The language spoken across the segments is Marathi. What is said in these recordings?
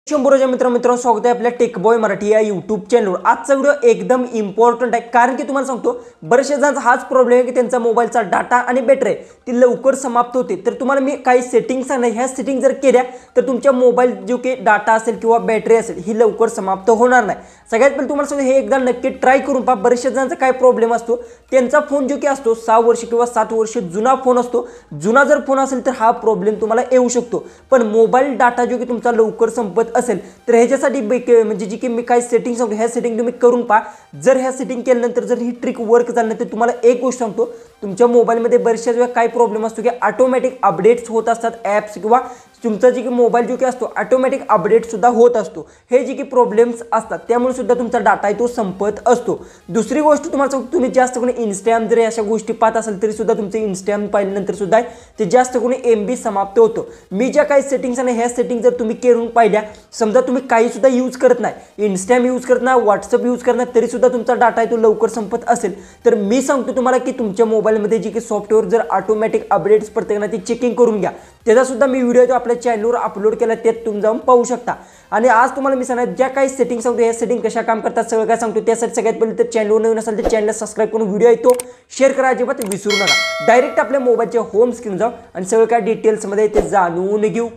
शंभरच्या मित्रांनो स्वागत आहे आपल्या टेक बॉय मराठी या यूट्यूब चॅनलवर। आजचा व्हिडिओ एकदम इम्पॉर्टंट आहे, कारण की तुम्हाला सांगतो बरेचशा जणांचा हाच प्रॉब्लेम आहे की त्यांचा मोबाईलचा डाटा आणि बॅटरी ती लवकर समाप्त होते। तर तुम्हाला मी काही सेटिंग्स सांगणार, ह्या सेटिंग जर केल्या तर तुमच्या मोबाईल जो की डाटा असेल किंवा बॅटरी असेल ही लवकर समाप्त होणार नाही। सगळ्यात पहिले तुम्हाला सांगतो हे एकदा नक्की ट्राय करून पहा। बरेचशा जणांचा काय प्रॉब्लेम असतो, त्यांचा फोन जो की असतो 6 वर्ष किंवा 7 वर्ष जुना फोन असतो। जुना जर फोन असेल तर हा प्रॉब्लेम तुम्हाला येऊ शकतो, पण मोबाईल डाटा जो की तुमचा लवकर संपत असेल तर ह्याच्यासाठी म्हणजे जी की मी काय सेटिंग सांगतो ह्या सेटिंग तुम्ही करून पहा। जर ह्या सेटिंग केल्यानंतर जर ही ट्रिक वर्क झाली नाही तर तुम्हाला एक गोष्ट सांगतो, तुमच्या मोबाईलमध्ये बरेचशा वेळा काय प्रॉब्लेम असतो की ऑटोमॅटिक अपडेट्स होत असतात ॲप्स, किंवा तुमचा जी की मोबाईल जो की असतो ऑटोमॅटिक अपडेट सुद्धा होत असतो। हे जी की प्रॉब्लेम्स असतात त्यामुळे सुद्धा तुमचा डाटा आहे तो संपत असतो। दुसरी गोष्ट तुम्हाला सांगतो, तुम्ही जास्त करून इंस्टाग्राम जर अशा गोष्टी पाहत असाल तरी सुद्धा तुमचे इंस्टाग्राम पाहिल्यानंतर सुद्धा ते जास्त करून MB समाप्त होतो। मी ज्या काही सेटिंग्स आहे ह्या सेटिंग जर तुम्ही करून पाहिल्या, समजा तुम्ही काही सुद्धा यूज करत नाही, इंस्टाग्राम यूज करत नाही, व्हॉट्सअप यूज करत नाही, तरी सुद्धा तुमचा डाटा आहे तो लवकर संपत असेल तर मी सांगतो तुम्हाला की तुमच्या मोबाईलमध्ये जी की सॉफ्टवेअर जर ऑटोमॅटिक अपडेट्स प्रत्येकाने ती चेकिंग करून घ्या। त्याचा सुद्धा मी व्हिडिओ तो आपल्या चॅनलवर अपलोड केला, त्यात तुम्ही जाऊन पाहू शकता। आणि आज तुम्हाला मी सांगणार ज्या काही सेटिंग सांगतो ह्या सेटिंग कशा काम करतात सगळं काय सांगतो। त्यासाठी सगळ्यात पहिले तर चॅनलवर नवीन असेल तर चॅनलला सबस्क्राइब करून व्हिडिओ येतो शेअर करा, अजिबात विसरू नका। डायरेक्ट आपल्या मोबाईलच्या होम स्क्रीन जाऊ आणि सगळं काय डिटेल्समध्ये ते जाणून घेऊ।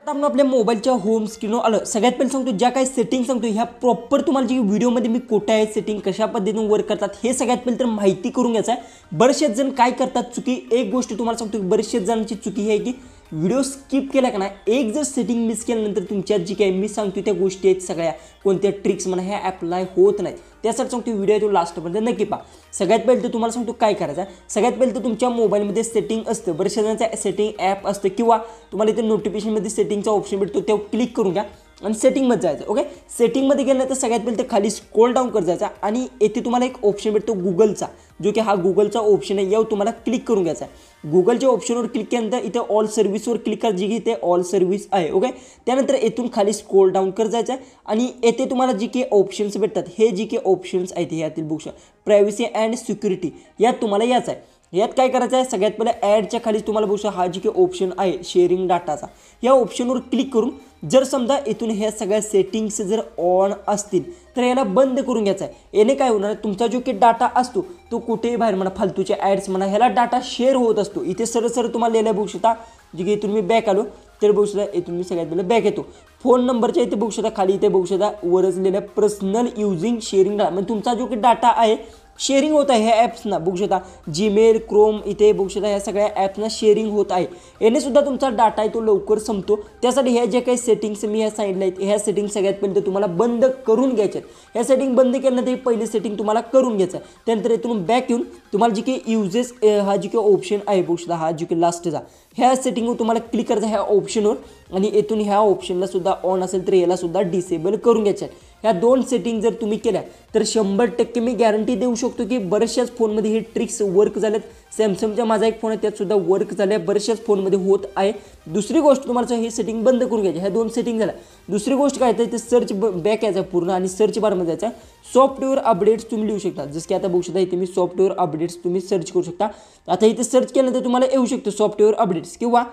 आता आपण आपल्या मोबाईलच्या होम स्क्रीनवर आलं। सगळ्यात पहिले सांगतो ज्या काही सेटिंग सांगतो ह्या प्रॉपर तुम्हाला जी व्हिडिओमध्ये मी कोणत्या आहेत सेटिंग कशा पद्धतीने वर्क करतात हे सगळ्यात पहिले तर माहिती करून घ्यायचं आहे। बरेचसे जण काय करतात चुकी, एक गोष्ट तुम्हाला सांगतो बरेचसे जणांची चुकी आहे की व्हिडिओ स्किप केला का नाही, एक जर सेटिंग मिस केल्यानंतर तुमच्यात जी काही मी सांगतो त्या गोष्टी आहेत सगळ्या कोणत्या ट्रिक्स म्हणा ह्या अप्लाय होत नाहीत। त्यासाठी सांगतो व्हिडिओ तो लास्टपर्यंत नक्की पहा। सगळ्यात पहिले तर तुम्हाला सांगतो काय करायचं आहे, सगळ्यात पहिले तर तुमच्या मोबाईलमध्ये सेटिंग असतं, बरेचशा जणांचं सेटिंग ॲप असतं किंवा तुम्हाला इथे नोटिफिकेशनमध्ये सेटिंगचा ऑप्शन भेटतो, तेव्हा क्लिक करून घ्या आणि सेटिंगमध्ये जायचं। ओके, सेटिंगमध्ये गेल्यानंतर सगळ्यात पहिले तर खाली स्क्रोल डाऊन करत जायचा आणि येथे तुम्हाला एक ऑप्शन भेटतो गुगलचा, जो की हा गुगलचा ऑप्शन आहे, यावर तुम्हाला क्लिक करून घ्यायचा आहे। गुगलच्या ऑप्शनवर क्लिक केल्यानंतर इथे ऑल सर्व्हिसवर क्लिक करा, जी की इथे ऑल सर्व्हिस आहे। ओके, त्यानंतर येथून खाली स्क्रोल डाऊन करत जायचं आहे आणि येथे तुम्हाला जी की ऑप्शन्स भेटतात हे जी की ऑप्शन्स आहेत यातील बघू शकता प्रायव्हसी अँड सिक्युरिटी, यात तुम्हाला यायचं आहे। यात काय करायचं आहे, सगळ्यात पहिले ॲडच्या खाली तुम्हाला बघू शकता हा जी की ऑप्शन आहे शेअरिंग डाटाचा, या ऑप्शनवर क्लिक करून जर समजा इथून ह्या सगळ्या सेटिंग्स जर ऑन असतील तर याला बंद करून घ्यायचा आहे। याने काय होणार, तुमचा जो की डाटा असतो तो कुठेही बाहेर म्हणा फालतूचे ॲड्स म्हणा ह्याला डाटा शेअर होत असतो। इथे सरळ तुम्हाला लिहिलं बघू शकता, जी की इथून मी बॅक आलो तर बघू शकता इथून मी सगळ्यात पहिले बॅक येतो। फोन नंबरच्या इथे बघू शकता खाली इथे बघू शकता वरच लिहिलं पर्सनल युजिंग शेअरिंग डाटा, म्हणजे तुमचा जो की डाटा आहे शेअरिंग होत आहे ह्या ॲप्सना, बघू शकता जीमेल क्रोम इथे बघू शकता ह्या सगळ्या ॲप्सना शेअरिंग होत आहे। याने सुद्धा तुमचा डाटा आहे तो लवकर संपतो। त्यासाठी ह्या ज्या काही सेटिंग्स मी ह्या सांगितल्या आहेत ह्या सेटिंग सगळ्यात पहिले तुम्हाला बंद करून घ्यायच्या आहेत। ह्या सेटिंग बंद केल्यानंतर पहिली सेटिंग तुम्हाला करून घ्यायचं आहे। त्यानंतर इथून बॅक येऊन तुम्हाला जी की युजेस हा जी काही ऑप्शन आहे बघू शकता हा जी की लास्टचा ह्या सेटिंगवर तुम्हाला क्लिक करायचं ह्या ऑप्शनवर आणि येथून ह्या ऑप्शनला सुद्धा ऑन असेल तर याला सुद्धा डिसेबल करून घ्यायचं आहे। ह्या दोन सेटिंग जर तुम्ही केल्या तर 100% मी गॅरंटी देऊ शकतो की बऱ्याचशाच फोनमध्ये हे ट्रिक्स वर्क झालेत। सॅमसंगचा माझा एक फोन आहे त्यात सुद्धा वर्क झाले, बऱ्याचशाच फोनमध्ये होत आहे। दुसरी गोष्ट तुम्हाला हे सेटिंग बंद करून घ्यायची, ह्या दोन सेटिंग झाल्या। दुसरी गोष्ट काय आहे ते सर्च बॅक यायचं पूर्ण आणि सर्च बारमध्ये जायचं सॉफ्टवेअर अपडेट्स तुम्ही लिहू शकता। जसं की आता बघू शकता इथे मी सॉफ्टवेअर अपडेट्स तुम्ही सर्च करू शकता। आता इथे सर्च केल्यानंतर तुम्हाला येऊ शकतो सॉफ्टवेअर अपडेट्स, किंवा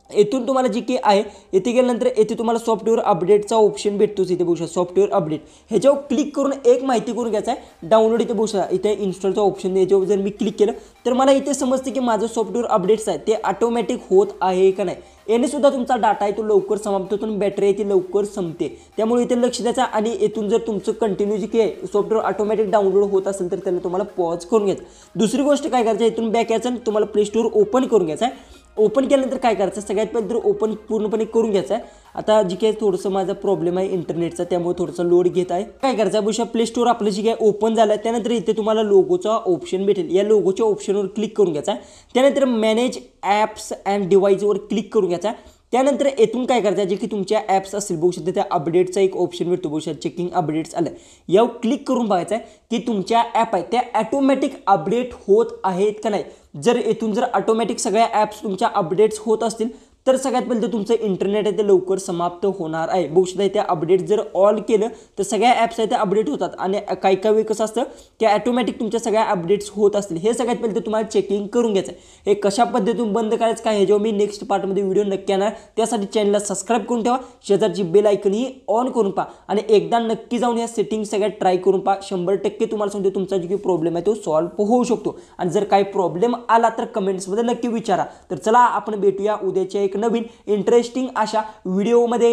येथून तुम्हाला जी की आहे येथे गेल्यानंतर येथे तुम्हाला सॉफ्टवेअर अपडेटचा ऑप्शन भेटतोच, इथे बघू शकता सॉफ्टवेअर अपडेट, ह्याच्यावर क्लिक करून एक माहिती करून घ्यायचा आहे डाउनलोड, इथे बघू शकता इथे इन्स्टॉलचा ऑप्शन याच्यावर जर मी क्लिक केलं तर मला इथे समजते की माझं सॉफ्टवेअर अपडेट्स आहे ते ऑटोमॅटिक होत आहे का नाही। याने सुद्धा तुमचा डाटा आहे तो लवकर समाप्त होतो आणि बॅटरी आहे ती लवकर संपते, त्यामुळे इथे लक्ष द्यायचं। आणि येथून जर तुमचं कंटिन्यू जी आहे सॉफ्टवेअर ऑटोमॅटिक डाउनलोड होत असेल तर त्याला तुम्हाला पॉज करून घ्यायचं। दुसरी गोष्ट काय करायचं, इथून बॅक यायचं आणि तुम्हाला प्ले स्टोअर ओपन करून घ्यायचं आहे। ओपन केल्यानंतर काय करायचं, सगळ्यात पहिले तर ओपन पूर्णपणे करून घ्यायचं आहे। आता जी काही थोडंसं माझा प्रॉब्लेम आहे इंटरनेटचा त्यामुळे थोडंसं लोड घेत आहे। काय करायचं बघा प्ले स्टोअर आपलं जी काही ओपन झालं आहे, त्यानंतर इथे तुम्हाला लोगोचा ऑप्शन भेटेल, या लोगोच्या ऑप्शनवर क्लिक करून घ्यायचा आहे। त्यानंतर मॅनेज ॲप्स अँड डिव्हाइसवर क्लिक करून घ्यायचा आहे। त्यानंतर येथून काय करायचं जे की तुमच्या ॲप्स असतील बघू शकता त्या अपडेटचा एक ऑप्शन भेटतो, बघू शकता चेकिंग अपडेट्स आलं, यावर क्लिक करून बघायचं आहे की तुमच्या ॲप आहे त्या ऑटोमॅटिक अपडेट होत आहेत का नाही। जर येथून जर ऑटोमॅटिक सगळ्या ॲप्स तुमच्या अपडेट्स होत असतील तर सगळ्यात पहिले तर तुमचं इंटरनेट आहे ते लवकर समाप्त होणार आहे. बघू शकता इथे अपडेट जर ऑल केलं तर सगळ्या ॲप्स आहेत ते अपडेट होतात आणि काही काही वेळ कसं असतं की ऑटोमॅटिक तुमच्या सगळ्या अपडेट्स होत असतील. हे सगळ्यात पहिले तर तुम्हाला चेकिंग करून घ्यायचं आहे. हे कशा पद्धतीने बंद करायचं काय हे जेव्हा मी नेक्स्ट पार्टमध्ये व्हिडिओ नक्की येणार. त्यासाठी चॅनलला सबस्क्राईब करून ठेवा, शेजारची बेल आयकन ही ऑन करून पहा आणि एकदा नक्की जाऊन ह्या सेटिंग सगळ्यात ट्राय करून पहा. 100% तुम्हाला सांगतो तुमचा जो काही प्रॉब्लेम आहे तो सॉल्व्ह होऊ शकतो. आणि जर काही प्रॉब्लेम आला तर कमेंट्समध्ये नक्की विचारा. तर चला आपण भेटूया उद्याच्या एक नवीन इंटरेस्टिंग अशा व्हिडिओमध्ये.